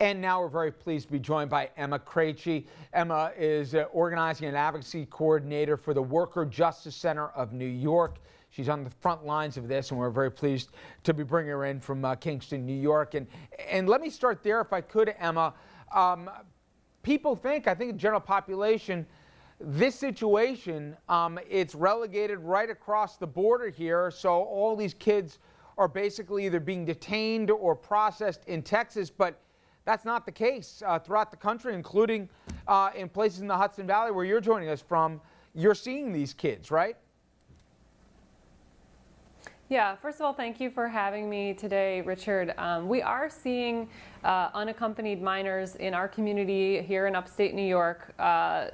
And now we're very pleased to be joined by Emma Kreyche. Emma is organizing and advocacy coordinator for the Worker Justice Center of New York. She's on the front lines of this, and we're very pleased to be bringing her in from Kingston, New York. And let me start there, if I could, Emma. People think, I think the general population, this situation, it's relegated right across the border here. So all these kids are basically either being detained or processed in Texas, but that's not the case throughout the country, including in places in the Hudson Valley where you're joining us from. You're seeing these kids, right? Yeah, first of all, thank you for having me today, Richard. We are seeing unaccompanied minors in our community here in upstate New York.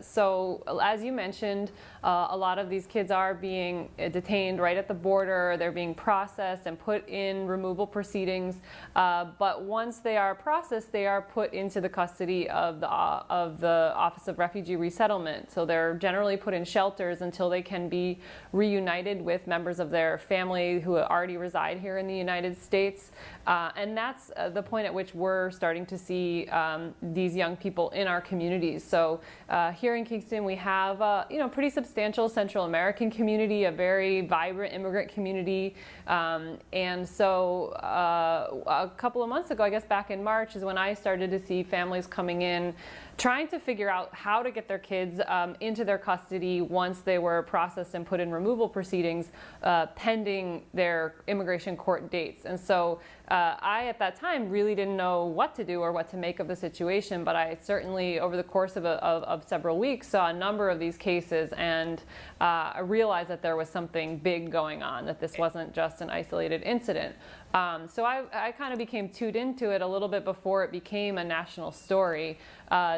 So as you mentioned, a lot of these kids are being detained right at the border. They're being processed and put in removal proceedings. But once they are processed, they are put into the custody of the Office of Refugee Resettlement. So they're generally put in shelters until they can be reunited with members of their family who already reside here in the United States. And that's the point at which we're starting to see these young people in our communities. So here in Kingston, we have a pretty substantial Central American community, a very vibrant immigrant community. And so a couple of months ago, I guess back in March, is when I started to see families coming in trying to figure out how to get their kids into their custody once they were processed and put in removal proceedings pending their immigration court dates. And so I, at that time, really didn't know what to do or what to make of the situation, but I certainly, over the course of several weeks, saw a number of these cases, and I realized that there was something big going on, that this wasn't just an isolated incident. So I kind of became tuned into it a little bit before it became a national story,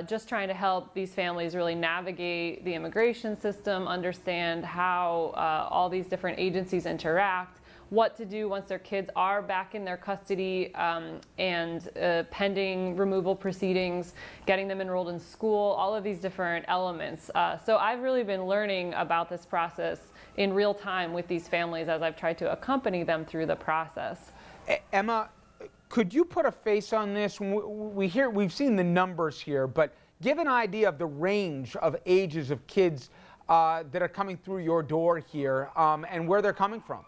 just trying to help these families really navigate the immigration system, understand how all these different agencies interact, what to do once their kids are back in their custody and pending removal proceedings, getting them enrolled in school, all of these different elements. So I've really been learning about this process in real time with these families as I've tried to accompany them through the process. Emma, could you put a face on this? We've seen the numbers here, but give an idea of the range of ages of kids that are coming through your door here and where they're coming from.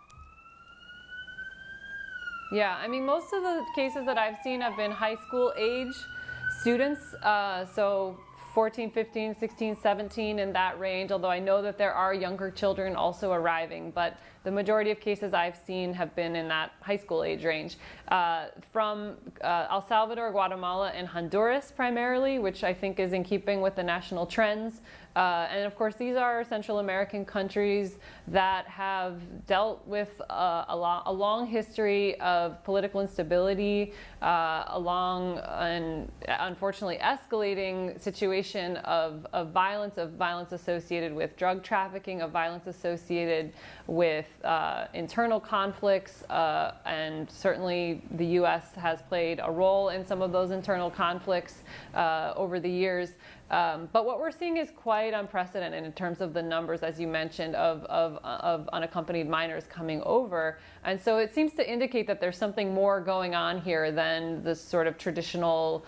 Yeah, I mean, most of the cases that I've seen have been high school age students, so 14, 15, 16, 17 in that range, although I know that there are younger children also arriving, but the majority of cases I've seen have been in that high school age range. From El Salvador, Guatemala, and Honduras primarily, which I think is in keeping with the national trends. And of course, these are Central American countries that have dealt with a long history of political instability, a long and unfortunately escalating situation of violence associated with drug trafficking, of violence associated with internal conflicts, and certainly the U.S. has played a role in some of those internal conflicts over the years. But what we're seeing is quite unprecedented in terms of the numbers, as you mentioned, of unaccompanied minors coming over. And so it seems to indicate that there's something more going on here than the sort of traditional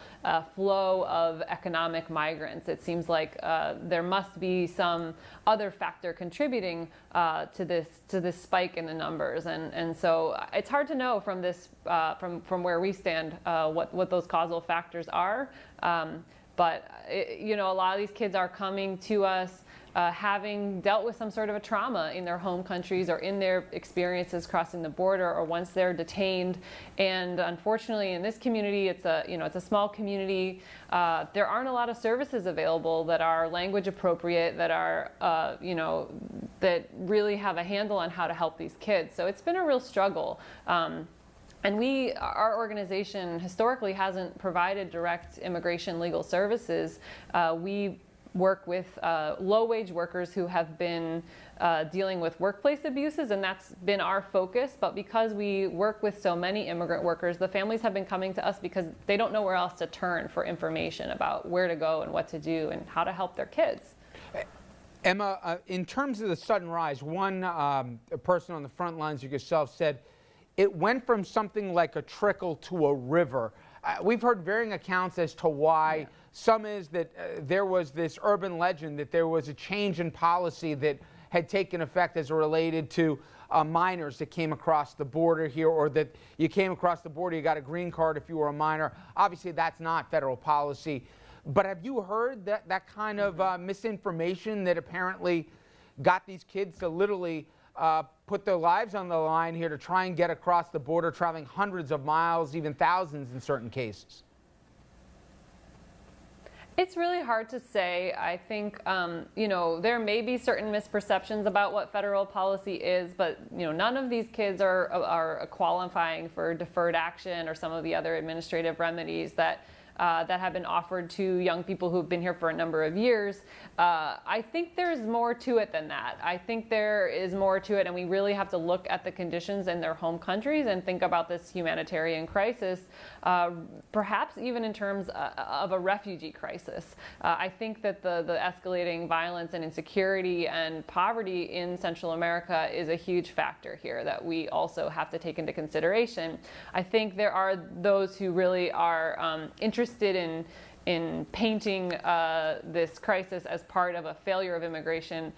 flow of economic migrants. It seems like there must be some other factor contributing to this spike in the numbers. And so it's hard to know from this, from where we stand, what those causal factors are. But a lot of these kids are coming to us having dealt with some sort of a trauma in their home countries or in their experiences crossing the border or once they're detained. And unfortunately, in this community, it's a small community. There aren't a lot of services available that are language appropriate, that are that really have a handle on how to help these kids. So it's been a real struggle. And our organization historically hasn't provided direct immigration legal services. We work with low-wage workers who have been dealing with workplace abuses, and that's been our focus. But because we work with so many immigrant workers, the families have been coming to us because they don't know where else to turn for information about where to go and what to do and how to help their kids. Emma, in terms of the sudden rise, one person on the front lines, like yourself, said it went from something like a trickle to a river. we've heard varying accounts as to why. Some is that there was this urban legend that there was a change in policy that had taken effect as it related to minors that came across the border here, or that you came across the border, you got a green card if you were a minor. Obviously, that's not federal policy. But have you heard that kind of misinformation that apparently got these kids to literally put their lives on the line here to try and get across the border, traveling hundreds of miles, even thousands in certain cases? It's really hard to say. I think, there may be certain misperceptions about what federal policy is, but, none of these kids are qualifying for deferred action or some of the other administrative remedies that have been offered to young people who've been here for a number of years. I think there's more to it than that. I think there is more to it, and we really have to look at the conditions in their home countries and think about this humanitarian crisis, perhaps even in terms of a refugee crisis. I think that the escalating violence and insecurity and poverty in Central America is a huge factor here that we also have to take into consideration. I think there are those who really are interested in painting this crisis as part of a failure of immigration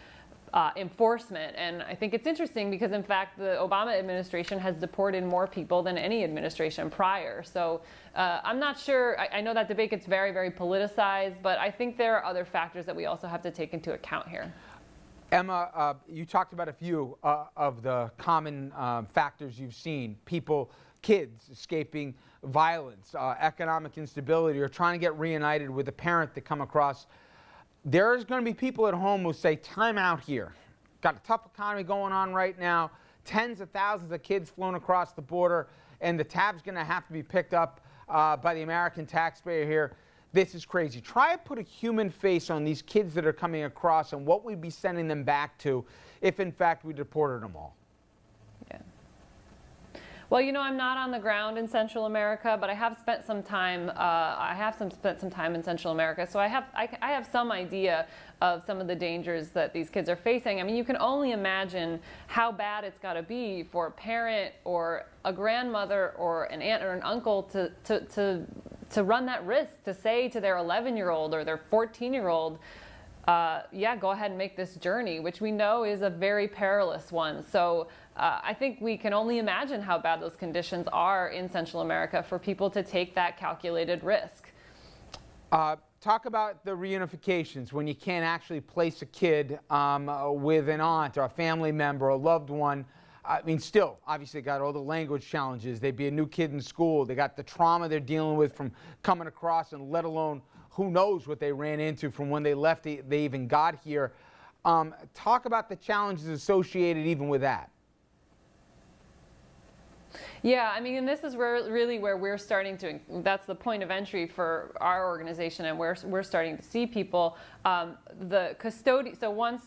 enforcement. And I think it's interesting because, in fact, the Obama administration has deported more people than any administration prior. So I'm not sure. I know that debate gets very, very politicized, but I think there are other factors that we also have to take into account here. Emma, you talked about a few of the common factors you've seen. Kids escaping violence, economic instability, or trying to get reunited with a parent that come across. There's going to be people at home who say, time out here. Got a tough economy going on right now. Tens of thousands of kids flown across the border, and the tab's going to have to be picked up by the American taxpayer here. This is crazy. Try to put a human face on these kids that are coming across and what we'd be sending them back to if, in fact, we deported them all. Yeah. Well, I'm not on the ground in Central America, but I have spent some time. Spent some time in Central America, so I have some idea of some of the dangers that these kids are facing. I mean, you can only imagine how bad it's got to be for a parent or a grandmother or an aunt or an uncle to run that risk, to say to their 11-year-old or their 14-year-old, go ahead and make this journey, which we know is a very perilous one. So I think we can only imagine how bad those conditions are in Central America for people to take that calculated risk. Talk about the reunifications when you can't actually place a kid with an aunt or a family member or a loved one. I mean, still, obviously, got all the language challenges. They'd be a new kid in school. They got the trauma they're dealing with from coming across, and let alone who knows what they ran into from when they left, they even got here. Talk about the challenges associated even with that. Yeah, I mean, and this is really where we're starting to, that's the point of entry for our organization, and we're starting to see people, the custodian, so once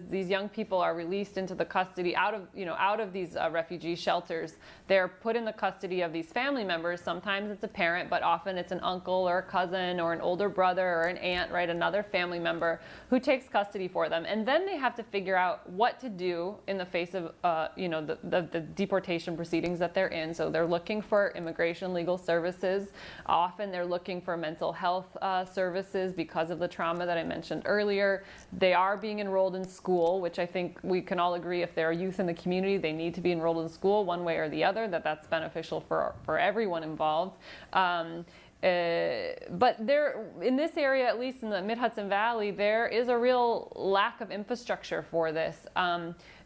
these young people are released into the custody out of these refugee shelters, they're put in the custody of these family members. Sometimes it's a parent, but often it's an uncle or a cousin or an older brother or an aunt, right, another family member who takes custody for them. And then they have to figure out what to do in the face of, the deportation proceedings that they're in. So they're looking for immigration legal services. Often they're looking for mental health services because of the trauma that I mentioned earlier. They are being enrolled in school, which I think we can all agree, if there are youth in the community, they need to be enrolled in school one way or the other, that's beneficial for everyone involved. But there, in this area, at least in the Mid-Hudson Valley, there is a real lack of infrastructure for this.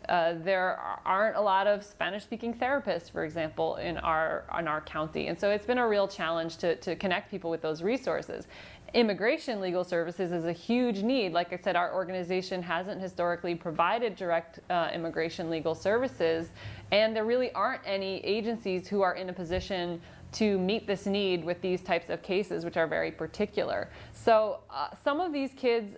There aren't a lot of Spanish-speaking therapists, for example, in our county, and so it's been a real challenge to connect people with those resources. Immigration legal services is a huge need. Like I said, our organization hasn't historically provided direct immigration legal services, and there really aren't any agencies who are in a position to meet this need with these types of cases, which are very particular. So some of these kids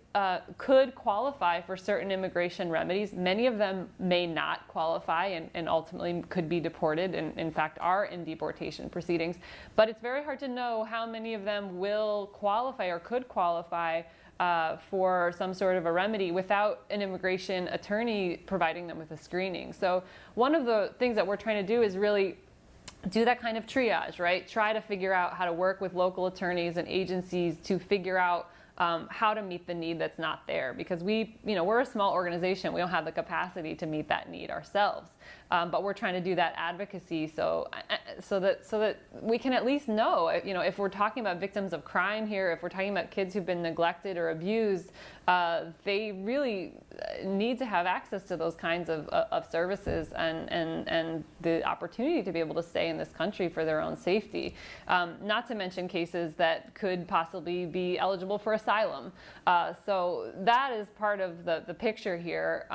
could qualify for certain immigration remedies. Many of them may not qualify and ultimately could be deported, and in fact are in deportation proceedings. But it's very hard to know how many of them will qualify or could qualify for some sort of a remedy without an immigration attorney providing them with a screening. So one of the things that we're trying to do is really do that kind of triage, right? Try to figure out how to work with local attorneys and agencies to figure out how to meet the need that's not there, because we're a small organization. We don't have the capacity to meet that need ourselves, but we're trying to do that advocacy so that we can at least know, if we're talking about victims of crime here, if we're talking about kids who've been neglected or abused, they really need to have access to those kinds of services and the opportunity to be able to stay in this country for their own safety. Not to mention cases that could possibly be eligible for asylum. So that is part of the picture here.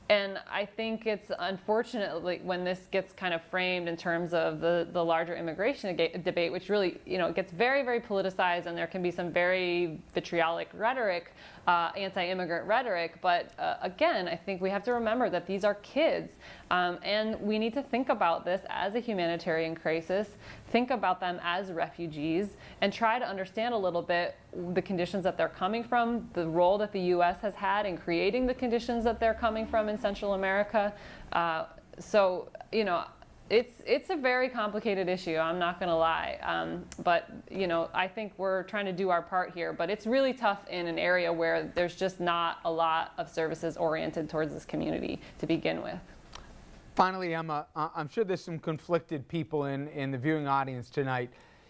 And I think it's unfortunately when this gets kind of framed in terms of the larger immigration debate, which really, gets very, very politicized, and there can be some very vitriolic rhetoric, anti-immigrant rhetoric. But again, I think we have to remember that these are kids, and we need to think about this as a humanitarian crisis, think about them as refugees, and try to understand a little bit the conditions that they're coming from, the role that the U.S. has had in creating the conditions that they're coming from in Central America. It's a very complicated issue, I'm not going to lie. But I think we're trying to do our part here. But it's really tough in an area where there's just not a lot of services oriented towards this community to begin with. Finally, Emma, I'm sure there's some conflicted people in the viewing audience tonight.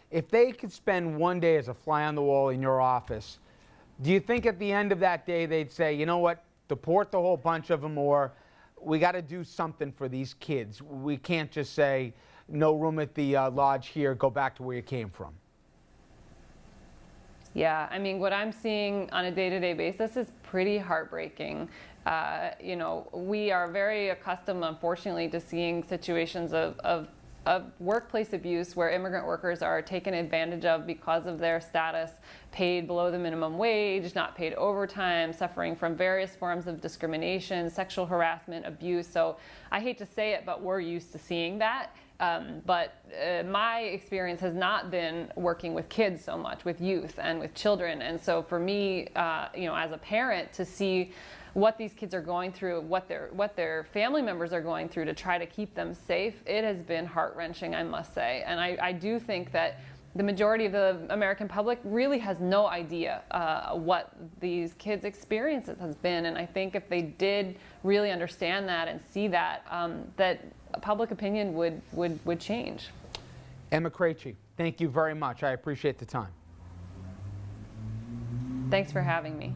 If they could spend one day as a fly on the wall in your office, do you think at the end of that day they'd say, you know what, deport the whole bunch of them, or we got to do something for these kids? We can't just say, no room at the lodge here, go back to where you came from. Yeah, I mean, what I'm seeing on a day-to-day basis is pretty heartbreaking. We are very accustomed, unfortunately, to seeing situations of workplace abuse where immigrant workers are taken advantage of because of their status, paid below the minimum wage, not paid overtime, suffering from various forms of discrimination, sexual harassment, abuse. So I hate to say it, but we're used to seeing that. But my experience has not been working with kids so much, with youth and with children. And so for me, as a parent, to see what these kids are going through, what their family members are going through to try to keep them safe, it has been heart-wrenching, I must say. And I do think that the majority of the American public really has no idea what these kids' experiences has been. And I think if they did really understand that and see that, that public opinion would change. Emma Kreyche, thank you very much. I appreciate the time. Thanks for having me.